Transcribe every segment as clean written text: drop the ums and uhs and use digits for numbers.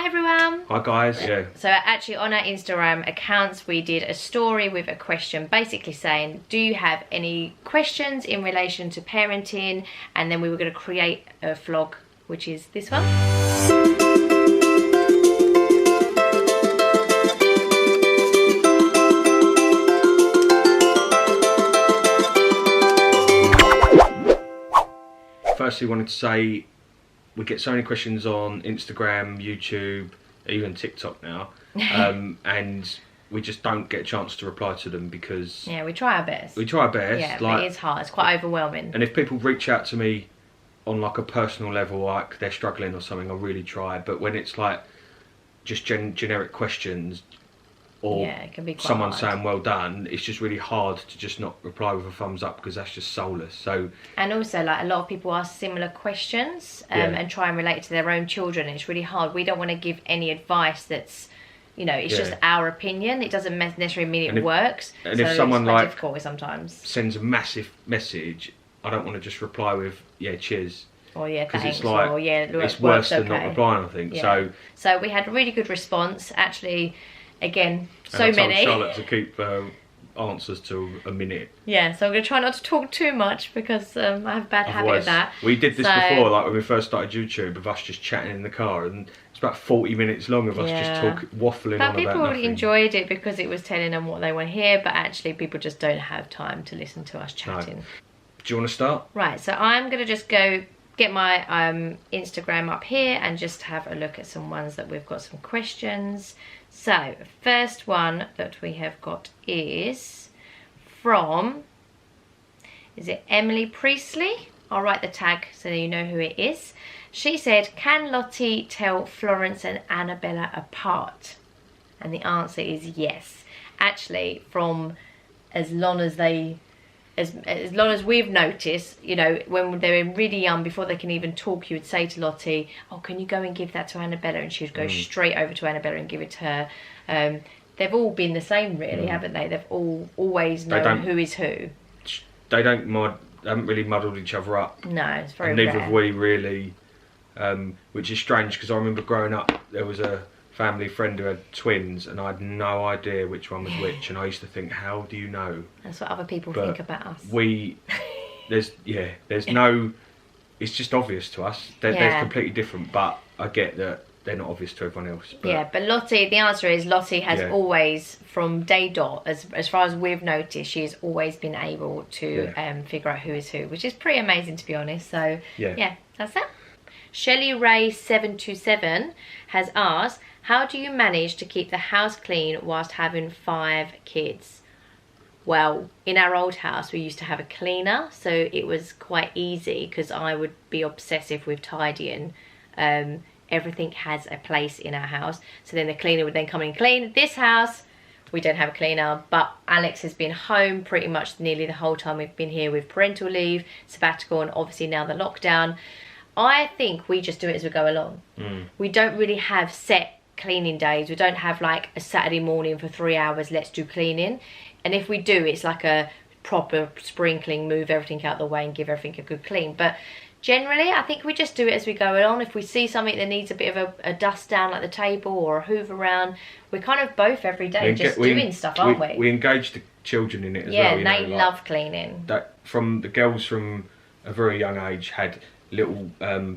Hi everyone. Hi guys. Yeah. So actually on our Instagram accounts we did a story with a question basically saying, do you have any questions in relation to parenting? And then we were going to create a vlog, which is this one. Firstly, wanted to say we get so many questions on Instagram, YouTube, even TikTok now, and we just don't get a chance to reply to them because we try our best. Yeah, but it is hard. It's quite overwhelming. And if people reach out to me on like a personal level, like they're struggling or something, I really try. But when it's like just generic questions, or it can be quite someone hard. saying well done, it's just really hard to just not reply with a thumbs up because that's just soulless. So, and also like a lot of people ask similar questions and try and relate to their own children. It's really hard. We don't want to give any advice that's, you know, it's just our opinion. It doesn't necessarily mean it works. And so if someone it's quite like difficult sometimes sends a massive message, I don't want to just reply with cheers. Or because thanks, it's like or it's worse than not replying, I think. So we had a really good response actually. Again, so and I told many. Charlotte to keep answers to a minute. Yeah, so I'm going to try not to talk too much because I have a bad habit of that. We did this before, like when we first started YouTube, of us just chatting in the car, and it's about 40 minutes long of us just waffling but on people about really nothing. enjoyed it because it was telling them what they want to hear, but actually people just don't have time to listen to us chatting. No. Do you want to start? Right, so I'm going to just go get my Instagram up here and just have a look at some ones that we've got some questions. So first one that we have got is from, is it Emily Priestley? I'll write the tag so you know who it is. She said, can Lottie tell Florence and Annabella apart? And the answer is yes. Actually, from as long as we've noticed, you know, when they were really young, before they can even talk, you would say to Lottie, oh, can you go and give that to Annabella? And she would go straight over to Annabella and give it to her. They've all been the same, really, haven't they? They've always known who is who. They haven't really muddled each other up. No, it's very and neither rare. have we really, which is strange because I remember growing up, there was a family friend who had twins and I had no idea which one was which, and I used to think, how do you know? That's what other people think about us. There's no, it's just obvious to us. They're completely different, but I get that they're not obvious to everyone else. But but Lottie, the answer is Lottie has always, from day dot, as far as we've noticed, she's always been able to figure out who is who, which is pretty amazing, to be honest. So yeah that's it. Shelley Ray 727 has asked, how do you manage to keep the house clean whilst having 5 kids? Well, in our old house we used to have a cleaner, so it was quite easy because I would be obsessive with tidying. Everything has a place in our house, so then the cleaner would then come in and clean. This house we don't have a cleaner, but Alex has been home pretty much nearly the whole time we've been here with parental leave, sabbatical, and obviously now the lockdown. I think we just do it as we go along. We don't really have set cleaning days. We don't have like a Saturday morning for 3 hours, let's do cleaning. And if we do, it's like a proper sprinkling, move everything out the way and give everything a good clean. But generally, I think we just do it as we go along. If we see something that needs a bit of a dust down like the table or a hoover around, we're kind of both every day doing stuff, aren't we? We engage the children in it as well. Yeah, they love cleaning. From the girls from a very young age had little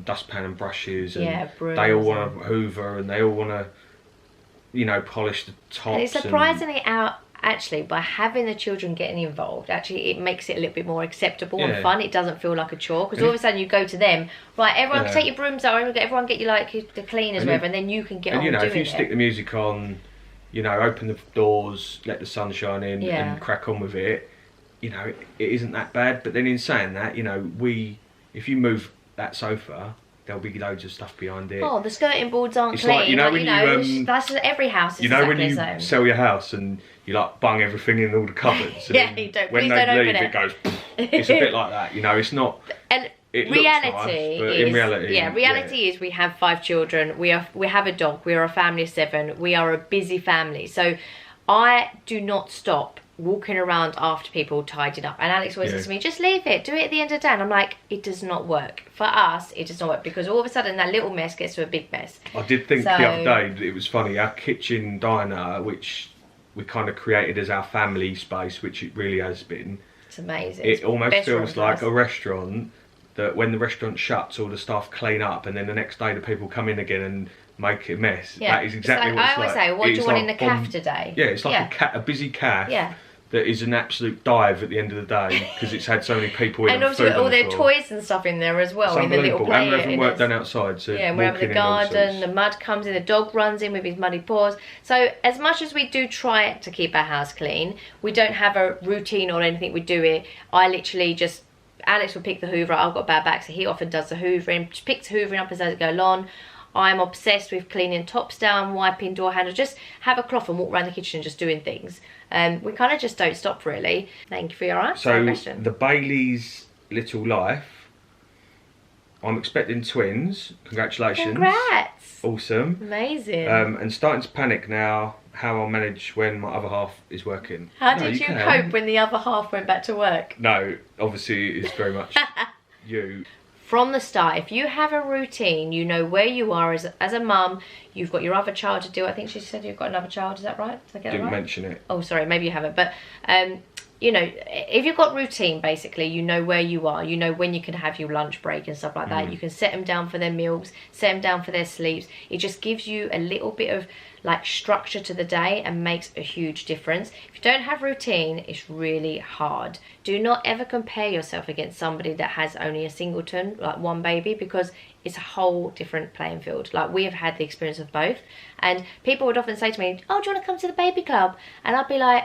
dustpan and brushes, and they all want to hoover and they all want to, you know, polish the tops. And it's surprisingly actually, by having the children getting involved, actually it makes it a little bit more acceptable and fun. It doesn't feel like a chore, because all of a sudden you go to them, right, everyone take your brooms out, everyone get you like the cleaners or whatever, and then you can get on doing it. And you know, if you stick the music on, you know, open the doors, let the sunshine in and crack on with it, you know, it isn't that bad. But then in saying that, you know, if you move that sofa, there'll be loads of stuff behind it. Oh, the skirting boards aren't clean. Like, you know, that's every house is exactly when you sell your house and you like bung everything in all the cupboards. And you don't. When they leave, it goes. It's a bit like that, you know. It's not. And it reality looks nice, but is, in reality, is we have 5 children. We have a dog. We are a family of 7. We are a busy family. So I do not stop walking around after people tidied up, and Alex always says to me, just leave it, do it at the end of the day. And I'm like, it does not work for us. It does not work, because all of a sudden that little mess gets to a big mess. I did think the other day that it was funny, our kitchen diner, which we kind of created as our family space, which it really has been. It's amazing. It almost feels like a restaurant, that when the restaurant shuts, all the staff clean up, and then the next day the people come in again and make it a mess. That is exactly what it's like. I always say, what do you want in the caf today? Yeah, it's like a busy caf. Yeah. That is an absolute dive at the end of the day, because it's had so many people in. And also all their toys and stuff in there as well. It's in the little play and we're having work done outside. So yeah, we're having the garden, the mud comes in, the dog runs in with his muddy paws. So as much as we do try to keep our house clean, we don't have a routine or anything we do it. I literally just, Alex will pick the hoover up. I've got a bad back, so he often does the hoovering, picks hoovering up as I go on. I'm obsessed with cleaning tops down, wiping door handles, just have a cloth and walk around the kitchen just doing things. We kind of just don't stop, really. Thank you for your answer. So the Bailey's Little Life, I'm expecting twins. Congratulations. Congrats. Awesome. Amazing. And starting to panic now how I'll manage when my other half is working. How did you cope when the other half went back to work? No, obviously it's very much you. From the start, if you have a routine, you know where you are as a mum, you've got your other child to do. I think she said you've got another child, is that right? Did I get it right? Didn't mention it. Oh, sorry, maybe you haven't. But, you know, if you've got routine, basically, you know where you are. You know when you can have your lunch break and stuff like that. You can set them down for their meals, set them down for their sleeps. It just gives you a little bit of, like, structure to the day and makes a huge difference. If you don't have routine, it's really hard. Do not ever compare yourself against somebody that has only a singleton, like one baby, because it's a whole different playing field. Like, we have had the experience of both, and people would often say to me, oh, do you want to come to the baby club? And I'd be like,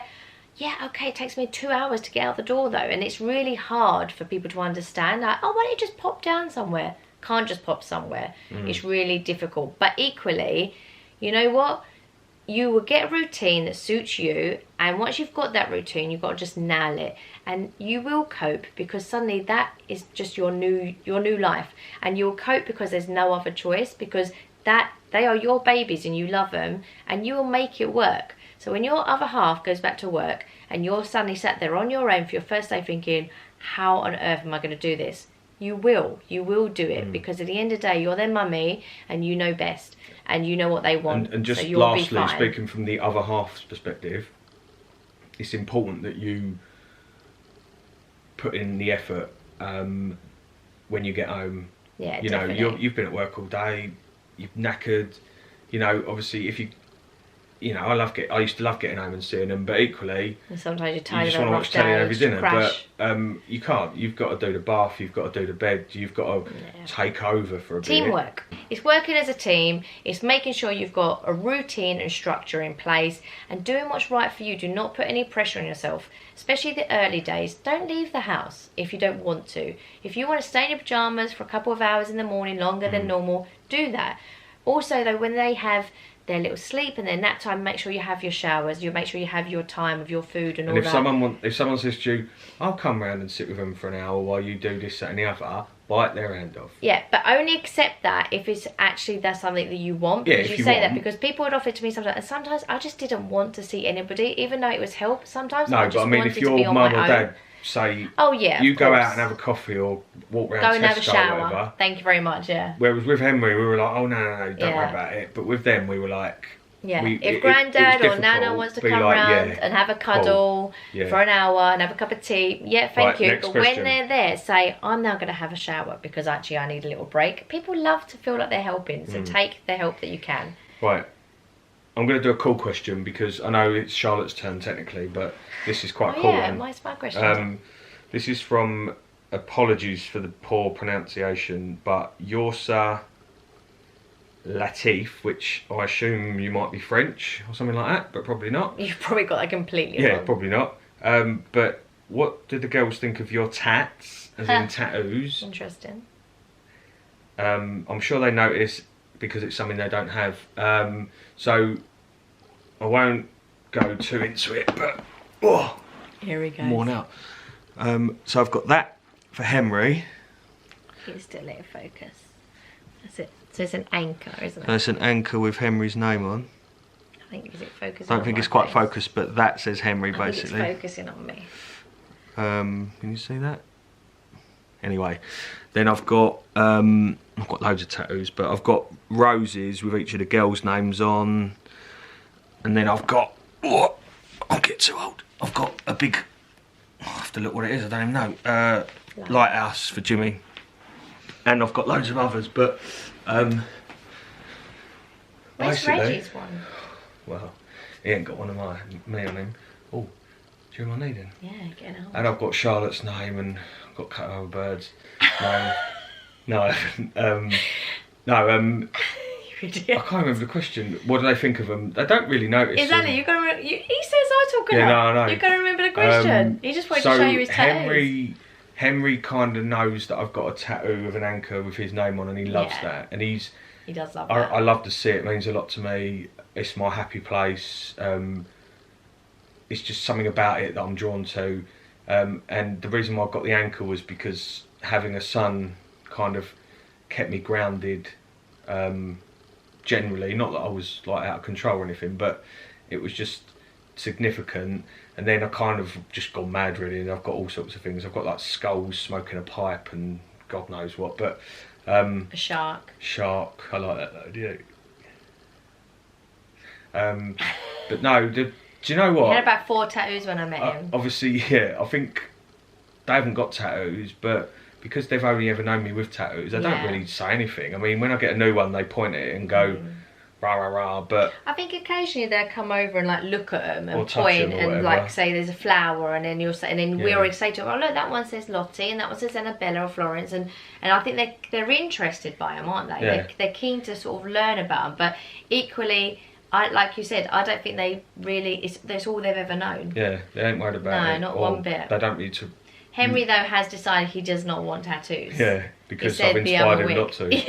yeah, okay, it takes me 2 hours to get out the door though, and it's really hard for people to understand, like, oh, why don't you just pop down somewhere? Can't just pop somewhere. It's really difficult. But equally, you know what? You will get a routine that suits you, and once you've got that routine, you've got to just nail it, and you will cope, because suddenly that is just your new life, and you'll cope because there's no other choice, because that they are your babies and you love them, and you will make it work. So when your other half goes back to work and you're suddenly sat there on your own for your first day thinking, how on earth am I going to do this? You will do it, because at the end of the day, you're their mummy and you know best. And you know what they want. And just so lastly, speaking from the other half's perspective, it's important that you put in the effort when you get home. Yeah, you definitely. know, you've been at work all day, you've knackered. You know, obviously, if you know, I used to love getting home and seeing them, but equally, and sometimes you're tired, you just want to watch telly over dinner, but you can't. You've got to do the bath, you've got to do the bed, you've got to take over for a bit. Teamwork. It's working as a team. It's making sure you've got a routine and structure in place and doing what's right for you. Do not put any pressure on yourself, especially the early days. Don't leave the house if you don't want to. If you want to stay in your pajamas for a couple of hours in the morning, longer than normal, do that. Also, though, when they have their little sleep and their nap time, make sure you have your showers, you make sure you have your time of your food and all that. If someone says to you, I'll come round and sit with them for an hour while you do this, that and the other, bite their hand off. Yeah, but only accept that if it's actually that's something that you want. Because you say that because people would offer it to me sometimes, and sometimes I just didn't want to see anybody, even though it was help. Sometimes I just wanted to be on my own. No, but I mean, if your mum or dad say, oh yeah, you go out and have a coffee or walk around, go and have a shower, whatever. Thank you very much. Yeah. Whereas with Henry, we were like, oh no, don't worry about it. But with them, we were like, yeah. If Granddad or Nana wants to come round and have a cuddle for an hour and have a cup of tea, thank you. But when they're there, say, I'm now going to have a shower because actually I need a little break. People love to feel like they're helping, so take the help that you can. Right. I'm going to do a cool question because I know it's Charlotte's turn technically, but this is quite cool. Yeah, it's my question. This is from, apologies for the poor pronunciation, but Yorsa Latif, which I assume you might be French or something like that, but probably not. You've probably got that completely wrong. Yeah, probably not. But what did the girls think of your tats, as in tattoos? Interesting. I'm sure they noticed because it's something they don't have. So I won't go too into it, but here we go. I'm worn out. So I've got that for Henry. Here's the little focus. That's it. So it's an anchor, isn't it? That's an anchor with Henry's name on. I think, is it focusing? I don't think it's quite focused, but that says Henry basically. I think it's focusing on me. Can you see that? Anyway, then I've got loads of tattoos, but I've got roses with each of the girls' names on, and then I've got, oh, I'll get too old. I've got a big, I have to look what it is, I don't even know, lighthouse for Jimmy, and I've got loads of others, but where's Reggie's one? Well, he ain't got one of me on him. Oh, do you know what I need? Yeah, get out. And I've got Charlotte's name, and I've got cut over birds. No, I can't remember the question. What do they think of them? They don't really notice. Exactly. You gotta. He says I talk a lot. Yeah, no, I know. You gotta remember the question. He just wanted to show you his tattoos. Henry kind of knows that I've got a tattoo of an anchor with his name on, and he loves that. And he does love that. I love to see it. It means a lot to me. It's my happy place. It's just something about it that I'm drawn to. And the reason why I got the anchor was because having a son kind of kept me grounded. Generally, not that I was like out of control or anything, but it was just significant. And then I kind of just gone mad really, and I've got all sorts of things. I've got like skulls smoking a pipe and God knows what, but a shark. I like that though, do you? But no, do you know what? He had about 4 tattoos when I met him. Obviously, yeah, I think they haven't got tattoos, but because they've only ever known me with tattoos, they don't really say anything. I mean, when I get a new one, they point at it and go, rah, rah, rah, but... I think occasionally they'll come over and, like, look at them and point and, like, say there's a flower, and then you'll say, and then we already say to them, oh, look, that one says Lottie, and that one says Annabella or Florence, and I think they're interested by them, aren't they? Yeah. They're keen to sort of learn about them, but equally... like you said, I don't think they really... That's all they've ever known. Yeah, they ain't worried about it. No, not one bit. They don't need to... Henry, though, has decided he does not want tattoos. Yeah, because I've inspired him not to.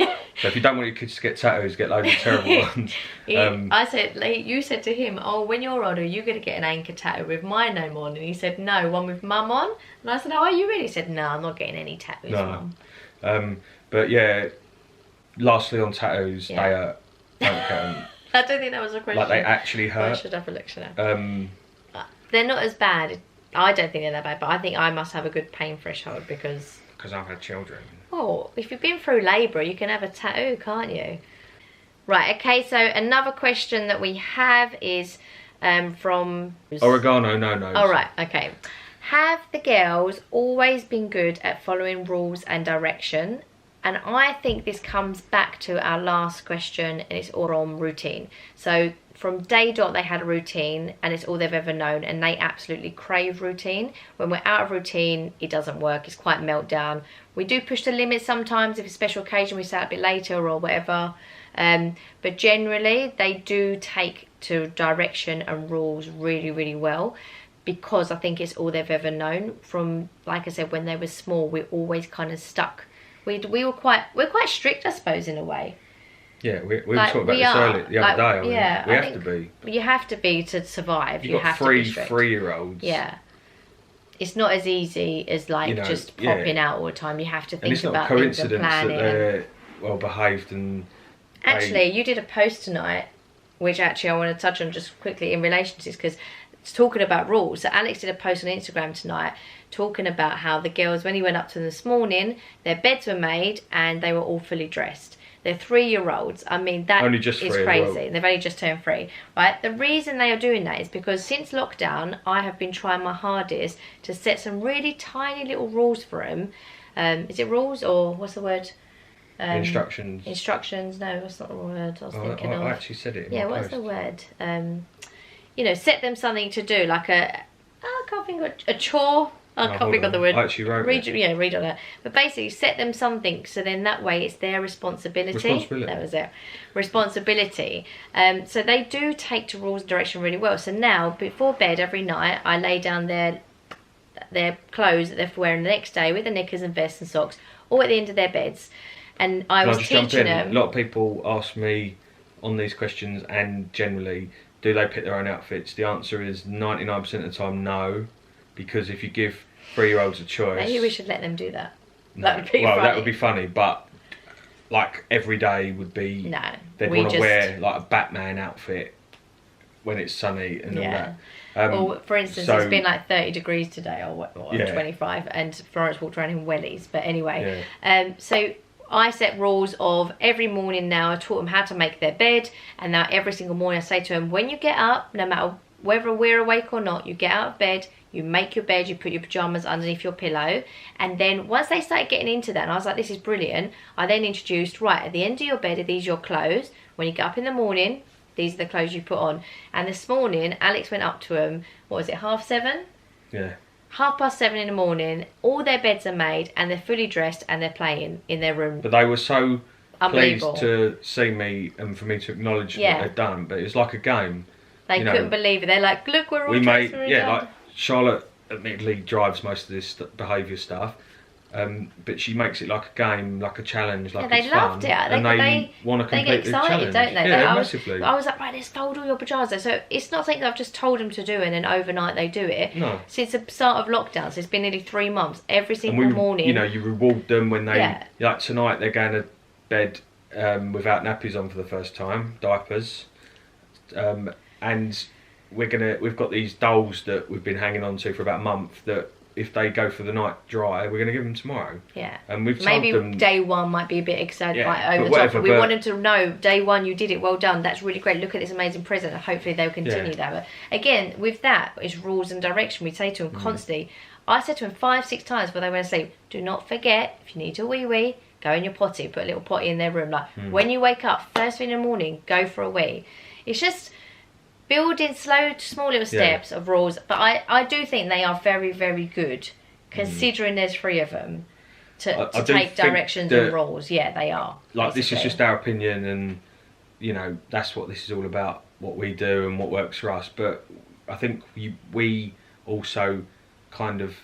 So if you don't want your kids to get tattoos, get loads of terrible ones. You said to him, oh, when you're older, you're going to get an anchor tattoo with my name on. And he said, no, one with Mum on. And I said, oh, are you really? He said, no, I'm not getting any tattoos, Mum. But yeah, lastly on tattoos, they hurt. Don't get them. I don't think that was a question. Like, they actually hurt. I should have a look at that. They're not as bad. I don't think they're that bad, but I think I must have a good pain threshold because I've had children. Oh, if you've been through labour, you can have a tattoo, can't you? Right, okay, so another question that we have is from... Oregano, no. Oh, right, okay. Have the girls always been good at following rules and direction? And I think this comes back to our last question, and it's all on routine. So from day dot, they had a routine, and it's all they've ever known, and they absolutely crave routine. When we're out of routine, it doesn't work. It's quite meltdown. We do push the limits sometimes. If it's a special occasion, we start a bit later or whatever. But generally, they do take to direction and rules really, really well, because I think it's all they've ever known. From, like I said, when they were small, we're always kind of stuck. We're quite strict, I suppose, in a way. Yeah, we were talking about this earlier the other day. I mean, we have to be. You have to be to survive. You have to be strict. 3-year-olds. Yeah. It's not as easy as just popping out all the time. You have to think about things and plan it. And it's not a coincidence that they're well behaved and... Actually, you did a post tonight, which actually I want to touch on just quickly in relation to this, because it's talking about rules. So Alex did a post on Instagram tonight talking about how the girls, when he went up to them this morning, their beds were made and they were all fully dressed. They're 3-year-olds. I mean, that is crazy. They've only just turned 3, right? The reason they are doing that is because since lockdown, I have been trying my hardest to set some really tiny little rules for them. Is it rules, or what's the word? Instructions. Instructions. No, that's not the word I was thinking of. I actually said it in my post. What's the word? You know, set them something to do, like I can't think of a chore. I can't think of the word. I actually wrote it. Yeah, read on it. But basically, set them something, so then that way it's their responsibility. That was it. Responsibility. So they do take to rules and direction really well. So now, before bed every night, I lay down their clothes that they're wearing the next day with the knickers and vests and socks, all at the end of their beds. And I was teaching them. A lot of people ask me on these questions, and generally, do they pick their own outfits? The answer is 99% of the time, no. Because if you give 3-year-olds a choice... Maybe we should let them do that. No. That would be funny. That would be funny, but like every day would be... No. They'd want to wear like a Batman outfit when it's sunny and all that. Or for instance, it's been like 30 degrees today, or 25, and Florence walked around in wellies. But anyway, so I set rules of every morning now. I taught them how to make their bed, and now every single morning I say to them, when you get up, no matter whether we're awake or not, you get out of bed, you make your bed, you put your pajamas underneath your pillow. And then once they started getting into that, and I was like, this is brilliant, I then introduced, right, at the end of your bed, are these your clothes? When you get up in the morning, these are the clothes you put on. And this morning, Alex went up to them, what was it, 7:30? Yeah. 7:30 in the morning, all their beds are made, and they're fully dressed, and they're playing in their room. But they were so pleased to see me and for me to acknowledge what they'd done. But it was like a game. They couldn't believe it. They're like, look, we're all dressed. Like Charlotte admittedly drives most of this behaviour stuff. But she makes it like a game, like a challenge, like it's fun. They loved it. They want to complete the challenge. They get excited, don't they? Yeah, massively. I was like, right, let's fold all your pyjamas. So it's not something that I've just told them to do and then overnight they do it. No. Since the start of lockdown, so it's been nearly 3 months, every single morning. You know, you reward them when they, like tonight they're going to bed without nappies on for the first time, diapers. And we've got these dolls that we've been hanging on to for about a month that, if they go for the night dry, we're going to give them tomorrow. Yeah. And we've maybe told them, day one might be a bit excited, yeah, over the top. We want them to know, day one you did it, well done, that's really great, look at this amazing present, and hopefully they'll continue that. But again, with that, it's rules and direction. We say to them constantly. I said to them 5-6 times before they went to sleep, do not forget, if you need to wee, go in your potty, put a little potty in their room. Like, when you wake up, first thing in the morning, go for a wee. It's just building small little steps of rules. But I do think they are very, very good, considering there's 3 of them, to take directions and rules. Yeah, they are. Like, basically. This is just our opinion, and you know, that's what this is all about, what we do and what works for us. But I think we also kind of,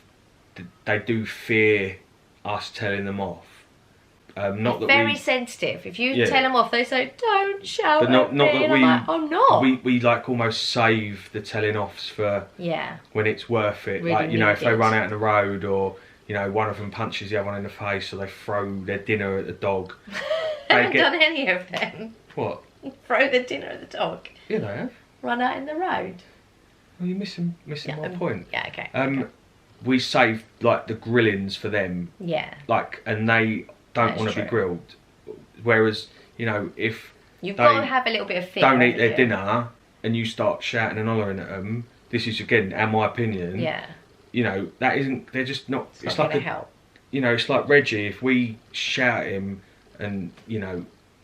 they do fear us telling them off. Not that very sensitive. If you tell them off, they say, don't shout but not at me. That and we, I'm like, I'm not. We like almost save the telling offs for when it's worth it. Really, like, you know, if they run out in the road, or you know, one of them punches the other one in the face, or they throw their dinner at the dog. I haven't done any of them. What? Throw the dinner at the dog. Yeah, they have. Run out in the road. Well, you're missing my point. Yeah, okay. We save like the grillings for them. Yeah. Like, and they don't want to be grilled. Whereas, you know, if you've got to have a little bit of fear. Don't eat their dinner, and you start shouting and hollering at them. This is again, my opinion. Yeah. You know, that isn't. They're just not. It's not like help. You know, it's like Reggie. If we shout at him and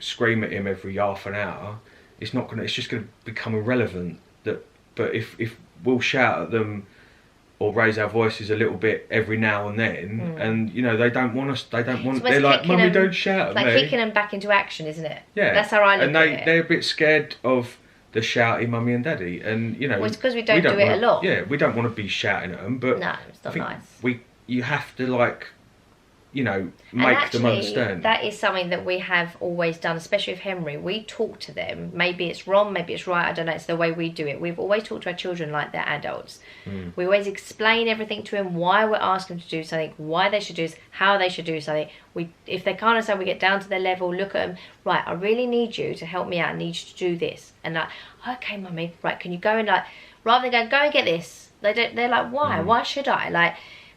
scream at him every half an hour, it's not gonna. It's just gonna become irrelevant. But if we'll shout at them or raise our voices a little bit every now and then, and they don't want us. They don't want. They're like, "Mummy, don't shout at me." It's like kicking them back into action, isn't it? Yeah, that's how I look at it. And they're a bit scared of the shouty mummy and daddy, and well, it's because we don't do it a lot. Yeah, we don't want to be shouting at them, but no, it's not nice. You have to make them understand. That is something that we have always done, especially with Henry. We talk to them. Maybe it's wrong, maybe it's right, I don't know. It's the way we do it. We've always talked to our children like they're adults. We always explain everything to them, why we're asking them to do something, why they should do this, how they should do something. If they can't understand, we get down to their level, look at them. Right, I really need you to help me out. I need you to do this. And like, okay, mummy, right, can you go and rather than go and get this. They're like, why? Why should I?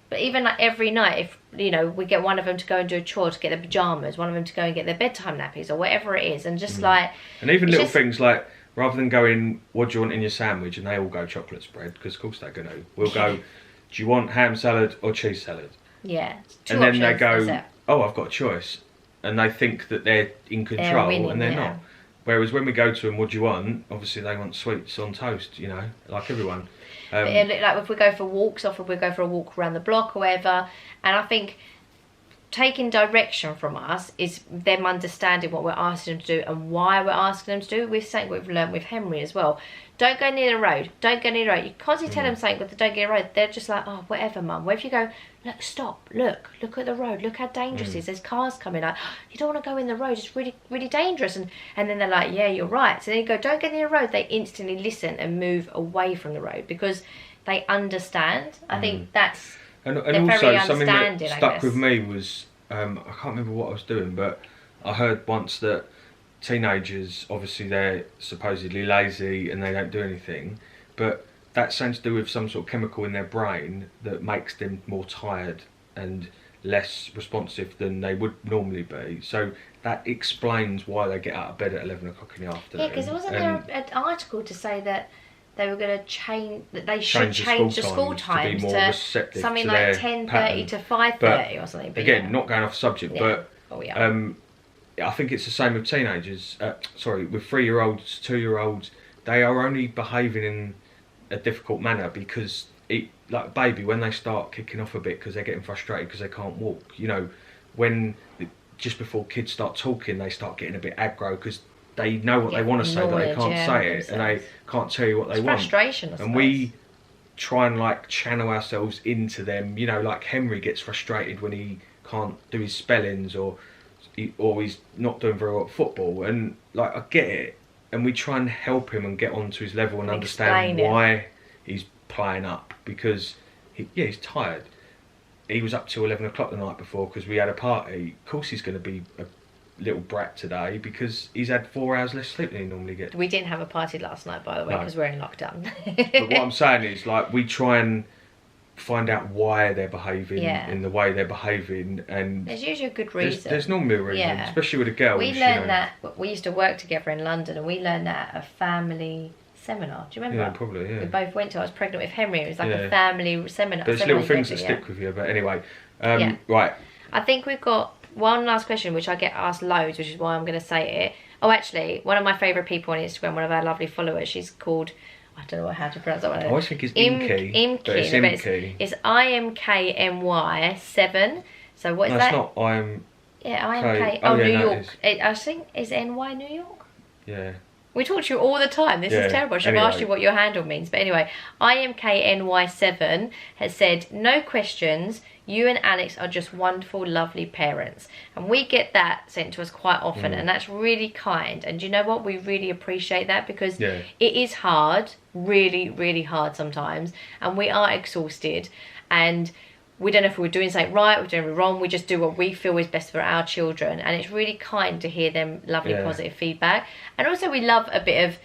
But even every night, if we get one of them to go and do a chore to get their pajamas, one of them to go and get their bedtime nappies or whatever it is, and just and even little things like, rather than going, what do you want in your sandwich, and they all go chocolate spread, because of course they're gonna. We'll go, do you want ham salad or cheese salad? Yeah. And then they go, oh, I've got a choice, and they think that they're in control, and they're not. Whereas when we go to them, what do you want? Obviously they want sweets on toast, like everyone. Like if we go for walks, often we go for a walk around the block or whatever, and I think taking direction from us is them understanding what we're asking them to do and why we're asking them to do. We've something we've learned with Henry as well. Don't go near the road. Don't go near the road. You constantly tell them something, but don't go near the road. They're just like, oh, whatever, mum. Where if you go, look, stop, look at the road. Look how dangerous it is. There's cars coming. Like, you don't want to go in the road. It's really, really dangerous. And then they're like, yeah, you're right. So then you go, don't go near the road. They instantly listen and move away from the road because they understand. I think that's and also something that stuck with me was I can't remember what I was doing, but I heard once that teenagers, obviously they're supposedly lazy and they don't do anything, but that's something to do with some sort of chemical in their brain that makes them more tired and less responsive than they would normally be. So that explains why they get out of bed at 11 o'clock in the afternoon. Yeah, because wasn't there an article to say that they were going to change, that they should change the school times to something like 10:30 to 5:30 or something. But again, not going off subject, but I think it's the same with teenagers. Sorry, with 3-year-olds, 2-year-olds, they are only behaving in a difficult manner because, like a baby, when they start kicking off a bit because they're getting frustrated because they can't walk. You know, when just before kids start talking, they start getting a bit aggro because they know what they want to say, but they can't say it, and they can't tell you what they want. Frustration, I suppose. And we try and like channel ourselves into them. You know, like Henry gets frustrated when he can't do his spellings or he's not doing very well at football, and like I get it, and we try and help him and get onto his level and understand why he's playing up, because he's tired. He was up till 11 o'clock the night before because we had a party. Of course he's going to be a little brat today because he's had 4 hours less sleep than he normally gets. We didn't have a party last night, by the way, because we're in lockdown. But what I'm saying is, like, we try and find out why they're behaving in the way they're behaving, and there's usually a good reason. There's normally a reason, especially with a girl. We learned that, we used to work together in London, and we learned that at a family seminar. Do you remember? Yeah, probably, yeah. We both went to. I was pregnant with Henry. It was like a family seminar. There's little things that stick with you, but anyway. Right. I think we've got one last question, which I get asked loads, which is why I'm going to say it. Oh, actually, one of my favourite people on Instagram, one of our lovely followers, she's called, I don't know how to pronounce that one. I always think it's Imky. But it's Imky. It's IMKNY7. So what is that? That's not IMK. Yeah, IMK. Oh, New York. I think, is NY New York? Yeah. We talk to you all the time. This is terrible. I should have asked you what your handle means. But anyway, IMKNY7 has said, no questions. You and Alex are just wonderful, lovely parents. And we get that sent to us quite often. And that's really kind. And you know what? We really appreciate that because it is hard. Really, really hard sometimes. And we are exhausted. And we don't know if we're doing something right, we're doing it wrong. We just do what we feel is best for our children. And it's really kind to hear them lovely, positive feedback. And also we love a bit of,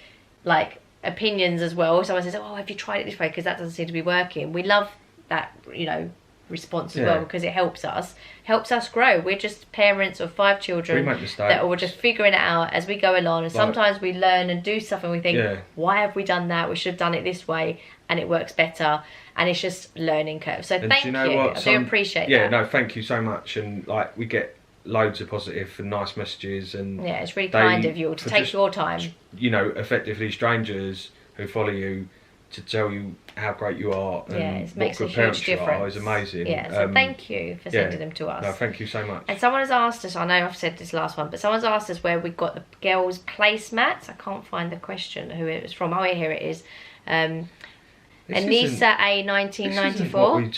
like, opinions as well. Someone says, oh, have you tried it this way? Because that doesn't seem to be working. We love that, you know, response as well, because it helps us grow. We're just parents of 5 children that are just figuring it out as we go along, and sometimes we learn and do stuff and we think, why have we done that? We should have done it this way, and it works better. And it's just learning curve. So thank you. I do appreciate that. Yeah, no, thank you so much. And like, we get loads of positive and nice messages, and it's really kind of you to take your time. You know, effectively strangers who follow you to tell you how great you are and it makes what a good parents huge you difference. are is amazing. Yeah, so thank you for sending them to us. No, thank you so much. And someone has asked us, I know I've said this last one, but someone's asked us where we got the girls' placemats. I can't find the question, who it was from. Oh, here it is. Anissa A 1994.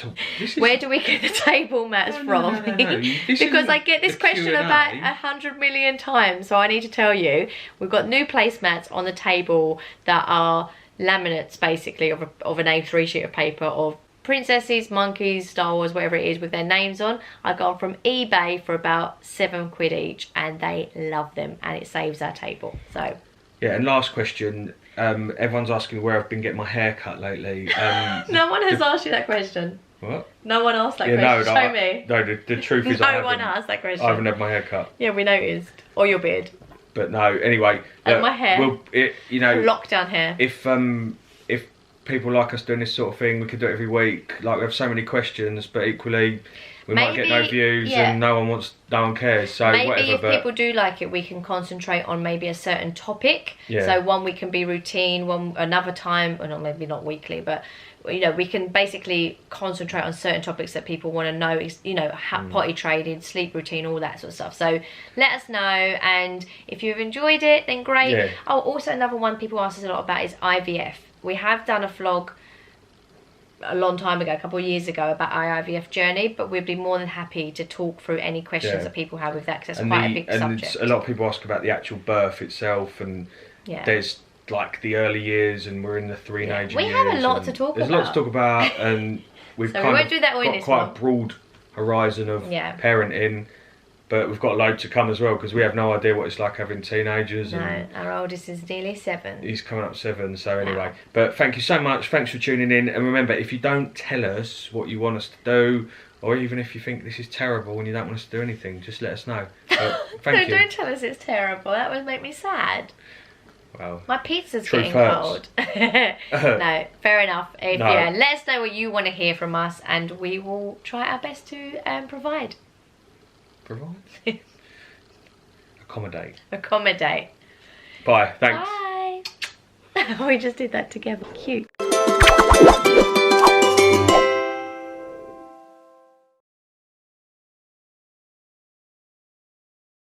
Where do we get the table mats from? No. Because I get this question about 100 million times, so I need to tell you, we've got new placemats on the table that are laminates, basically, of an A3 sheet of paper of princesses, monkeys, Star Wars, whatever it is, with their names on. I got them from eBay for about £7 each, and they love them, and it saves our table. So yeah, and last question. Everyone's asking where I've been getting my hair cut lately. No one has asked you that question. What? No one asked that question. Show me. No, the truth is no one asked that question. I haven't had my hair cut. Yeah, we noticed. Or your beard. But no, anyway. And my hair. You know, lockdown hair. If people like us doing this sort of thing, we could do it every week. Like, we have so many questions, but equally we might get no views and no one cares. So maybe if people do like it, we can concentrate on maybe a certain topic. So one week can be routine, one another time, or maybe not weekly, but you know, we can basically concentrate on certain topics that people want to know. You know, potty training, sleep routine, all that sort of stuff. So let us know, and if you've enjoyed it, then great. Oh, also another one people ask us a lot about is IVF. We have done a vlog a long time ago, a couple of years ago, about our IVF journey, but we'd be more than happy to talk through any questions that people have with that, because it's quite a big subject. A lot of people ask about the actual birth itself, and there's like the early years, and we're in the teenager years. We have a lot to talk about. There's a lot to talk about, and we've so we won't do that all in got this quite one. a broad horizon of parenting. But we've got a load to come as well, because we have no idea what it's like having teenagers. No, and our oldest is nearly 7. He's coming up 7, so anyway. But thank you so much. Thanks for tuning in. And remember, if you don't tell us what you want us to do, or even if you think this is terrible and you don't want us to do anything, just let us know. Thank you. Don't tell us it's terrible. That would make me sad. Well, my pizza's getting cold. No, fair enough. If, yeah, let us know what you want to hear from us, and we will try our best to provide. Provide? Accommodate. Bye. Thanks. Bye. We just did that together. Cute.